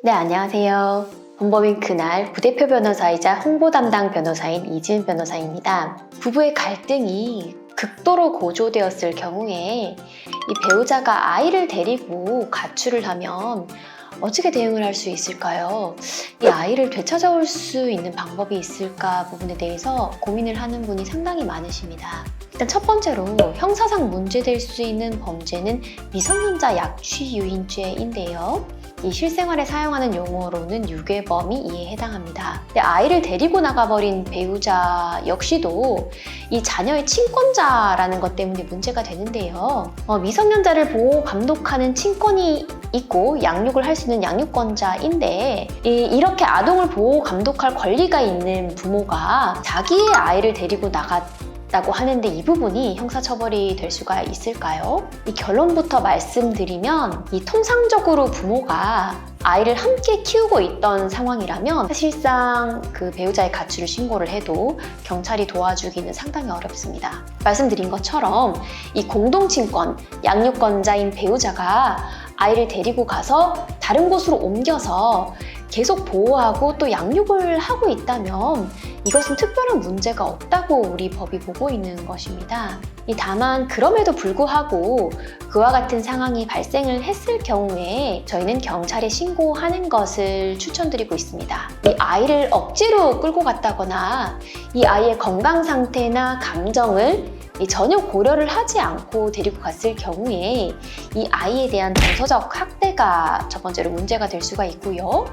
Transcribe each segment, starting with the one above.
네, 안녕하세요. 범법인 그날 부대표 변호사이자 홍보 담당 변호사인 이지은 변호사입니다. 부부의 갈등이 극도로 고조되었을 경우에 이 배우자가 아이를 데리고 가출을 하면 어떻게 대응을 할 수 있을까요? 이 아이를 되찾아올 수 있는 방법이 있을까 부분에 대해서 고민을 하는 분이 상당히 많으십니다. 일단 첫 번째로 형사상 문제될 수 있는 범죄는 미성년자 약취유인죄인데요. 이 실생활에 사용하는 용어로는 유괴범이 이에 해당합니다. 아이를 데리고 나가버린 배우자 역시도 이 자녀의 친권자라는 것 때문에 문제가 되는데요. 미성년자를 보호 감독하는 친권이 있고 양육을 할 수 있는 양육권자인데 이렇게 아동을 보호 감독할 권리가 있는 부모가 자기의 아이를 데리고 나갔다고 하는데 이 부분이 형사처벌이 될 수가 있을까요? 이 결론부터 말씀드리면 이 통상적으로 부모가 아이를 함께 키우고 있던 상황이라면 사실상 그 배우자의 가출을 신고를 해도 경찰이 도와주기는 상당히 어렵습니다. 말씀드린 것처럼 이 공동친권, 양육권자인 배우자가 아이를 데리고 가서 다른 곳으로 옮겨서 계속 보호하고 또 양육을 하고 있다면 이것은 특별한 문제가 없다고 우리 법이 보고 있는 것입니다. 다만 그럼에도 불구하고 그와 같은 상황이 발생을 했을 경우에 저희는 경찰에 신고하는 것을 추천드리고 있습니다. 이 아이를 억지로 끌고 갔다거나 이 아이의 건강 상태나 감정을 전혀 고려를 하지 않고 데리고 갔을 경우에 이 아이에 대한 정서적 학대가 첫 번째로 문제가 될 수가 있고요.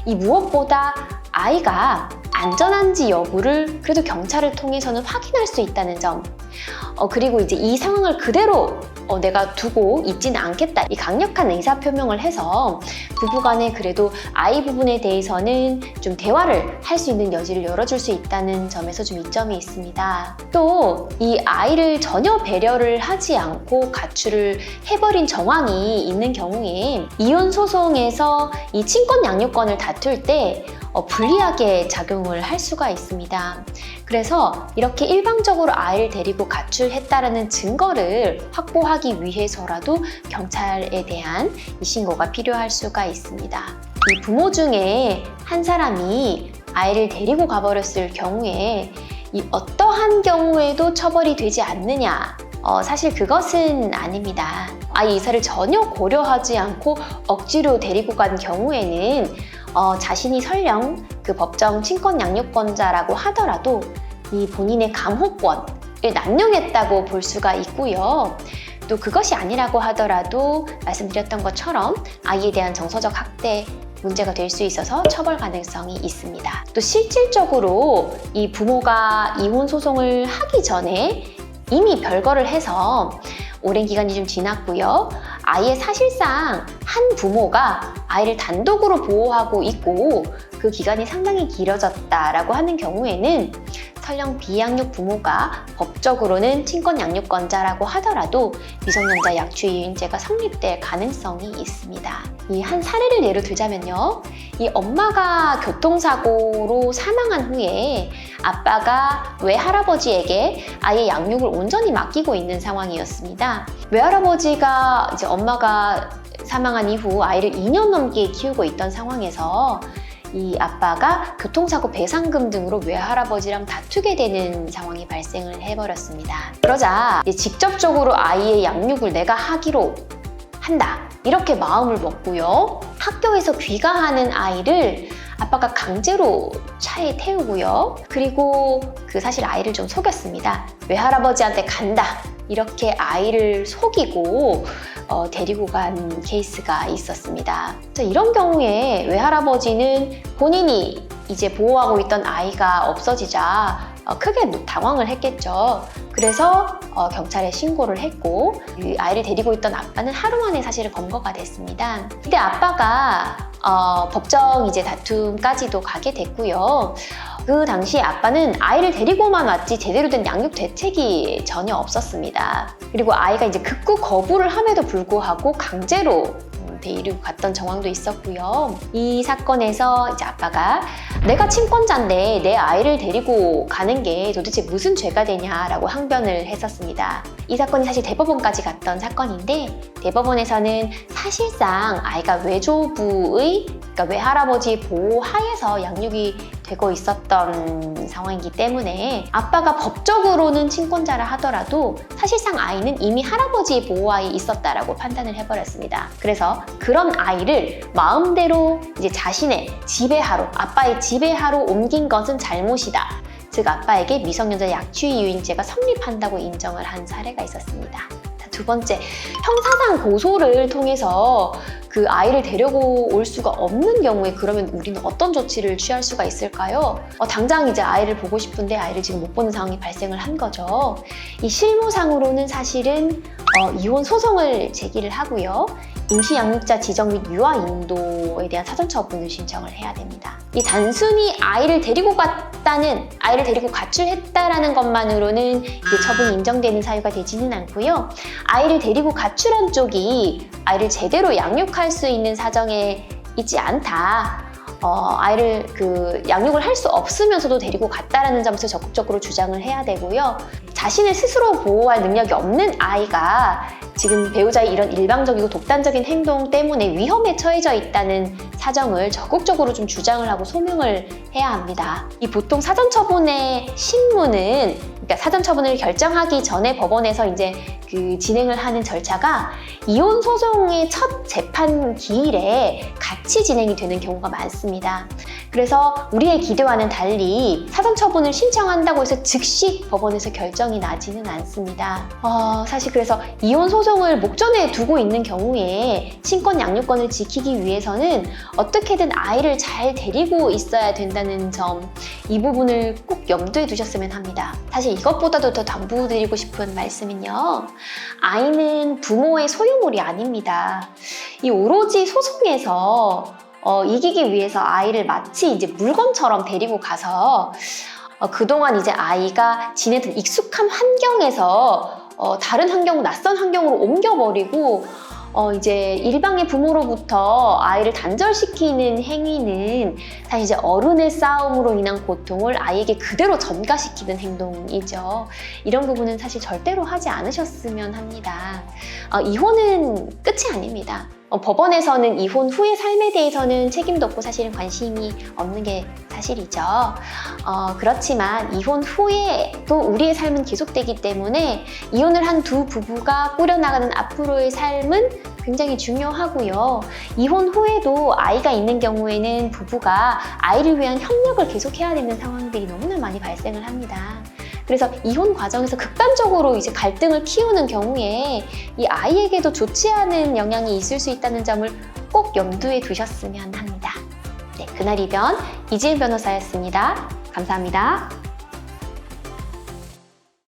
이 무엇보다 아이가 안전한지 여부를 그래도 경찰을 통해서는 확인할 수 있다는 점, 그리고 이제 이 상황을 그대로 내가 두고 있지는 않겠다, 이 강력한 의사표명을 해서 부부간에 그래도 아이 부분에 대해서는 좀 대화를 할 수 있는 여지를 열어줄 수 있다는 점에서 좀 이점이 있습니다. 또 이 아이를 전혀 배려를 하지 않고 가출을 해버린 정황이 있는 경우에 이혼 소송에서 이 친권 양육권을 다툴 때 불리하게 작용을 할 수가 있습니다. 그래서 이렇게 일방적으로 아이를 데리고 가출했다라는 증거를 확보하기 위해서라도 경찰에 대한 이 신고가 필요할 수가 있습니다. 이 부모 중에 한 사람이 아이를 데리고 가버렸을 경우에 이 어떠한 경우에도 처벌이 되지 않느냐? 사실 그것은 아닙니다. 아이 이사를 전혀 고려하지 않고 억지로 데리고 간 경우에는 자신이 설령 그 법정 친권 양육권자라고 하더라도 이 본인의 감호권을 남용했다고 볼 수가 있고요. 또 그것이 아니라고 하더라도 말씀드렸던 것처럼 아이에 대한 정서적 학대 문제가 될 수 있어서 처벌 가능성이 있습니다. 또 실질적으로 이 부모가 이혼 소송을 하기 전에 이미 별거를 해서 오랜 기간이 좀 지났고요. 아이의 사실상 한 부모가 아이를 단독으로 보호하고 있고 그 기간이 상당히 길어졌다라고 하는 경우에는 설령 비양육 부모가 법적으로는 친권 양육권자라고 하더라도 미성년자 약취유인죄가 성립될 가능성이 있습니다. 이 한 사례를 예로 들자면요. 이 엄마가 교통사고로 사망한 후에 아빠가 외할아버지에게 아이의 양육을 온전히 맡기고 있는 상황이었습니다. 외할아버지가 이제 엄마가 사망한 이후 아이를 2년 넘게 키우고 있던 상황에서 이 아빠가 교통사고 배상금 등으로 외할아버지랑 다투게 되는 상황이 발생을 해버렸습니다. 그러자 직접적으로 아이의 양육을 내가 하기로 한다, 이렇게 마음을 먹고요. 학교에서 귀가하는 아이를 아빠가 강제로 차에 태우고요. 그리고 사실 아이를 좀 속였습니다. 외할아버지한테 간다, 이렇게 아이를 속이고 데리고 간 케이스가 있었습니다. 이런 경우에 외할아버지는 본인이 이제 보호하고 있던 아이가 없어지자 크게 당황을 했겠죠. 그래서 경찰에 신고를 했고 이 아이를 데리고 있던 아빠는 하루 만에 사실은 검거가 됐습니다. 근데 아빠가 법정 이제 다툼까지도 가게 됐고요. 그 당시 아빠는 아이를 데리고만 왔지 제대로 된 양육 대책이 전혀 없었습니다. 그리고 아이가 이제 극구 거부를 함에도 불구하고 강제로 데리고 갔던 정황도 있었고요. 이 사건에서 이제 아빠가 내가 친권자인데 내 아이를 데리고 가는 게 도대체 무슨 죄가 되냐라고 항변을 했었습니다. 이 사건이 사실 대법원까지 갔던 사건인데 대법원에서는 사실상 아이가 외조부의 그러니까 외할아버지 보호하에서 양육이 되고 있었던 상황이기 때문에 아빠가 법적으로는 친권자라 하더라도 사실상 아이는 이미 할아버지 보호하에 있었다라고 판단을 해버렸습니다. 그래서 그런 아이를 마음대로 이제 자신의 지배하로 아빠의 지배하로 옮긴 것은 잘못이다. 즉 아빠에게 미성년자 약취 유인죄가 성립한다고 인정을 한 사례가 있었습니다. 두 번째, 형사상 고소를 통해서 그 아이를 데리고 올 수가 없는 경우에 그러면 우리는 어떤 조치를 취할 수가 있을까요? 당장 이제 아이를 보고 싶은데 아이를 지금 못 보는 상황이 발생을 한 거죠. 이 실무상으로는 사실은 이혼 소송을 제기를 하고요. 임시양육자 지정 및 유아 인도에 대한 사전처분을 신청을 해야 됩니다. 이 단순히 아이를 데리고 가출했다라는 것만으로는 이제 처분이 인정되는 사유가 되지는 않고요. 아이를 데리고 가출한 쪽이 아이를 제대로 양육할 수 있는 사정에 있지 않다. 아이를 양육을 할 수 없으면서도 데리고 갔다라는 점에서 적극적으로 주장을 해야 되고요. 자신을 스스로 보호할 능력이 없는 아이가 지금 배우자의 이런 일방적이고 독단적인 행동 때문에 위험에 처해져 있다는 사정을 적극적으로 좀 주장을 하고 소명을 해야 합니다. 이 보통 사전처분의 신문은 그러니까 사전처분을 결정하기 전에 법원에서 이제 진행을 하는 절차가 이혼 소송의 첫 재판 기일에 같이 진행이 되는 경우가 많습니다. 그래서 우리의 기대와는 달리 사전처분을 신청한다고 해서 즉시 법원에서 결정이 나지는 않습니다. 사실 그래서 이혼 소송을 목전에 두고 있는 경우에 친권 양육권을 지키기 위해서는 어떻게든 아이를 잘 데리고 있어야 된다는 점, 이 부분을 꼭 염두에 두셨으면 합니다. 사실 이것보다도 더 당부드리고 싶은 말씀은요. 아이는 부모의 소유물이 아닙니다. 이 오로지 소송에서 이기기 위해서 아이를 마치 이제 물건처럼 데리고 가서 그동안 이제 아이가 지내던 익숙한 환경에서 다른 환경, 낯선 환경으로 옮겨버리고 이제 일방의 부모로부터 아이를 단절시키는 행위는 사실 이제 어른의 싸움으로 인한 고통을 아이에게 그대로 전가시키는 행동이죠. 이런 부분은 사실 절대로 하지 않으셨으면 합니다. 이혼은 끝이 아닙니다. 법원에서는 이혼 후의 삶에 대해서는 책임도 없고 사실은 관심이 없는 게 사실이죠. 그렇지만 이혼 후에도 우리의 삶은 계속되기 때문에 이혼을 한 두 부부가 꾸려나가는 앞으로의 삶은 굉장히 중요하고요. 이혼 후에도 아이가 있는 경우에는 부부가 아이를 위한 협력을 계속해야 되는 상황들이 너무나 많이 발생을 합니다. 그래서 이혼 과정에서 극단적으로 이제 갈등을 키우는 경우에 이 아이에게도 좋지 않은 영향이 있을 수 있다는 점을 꼭 염두에 두셨으면 합니다. 네, 그날 이변 이지은 변호사였습니다. 감사합니다.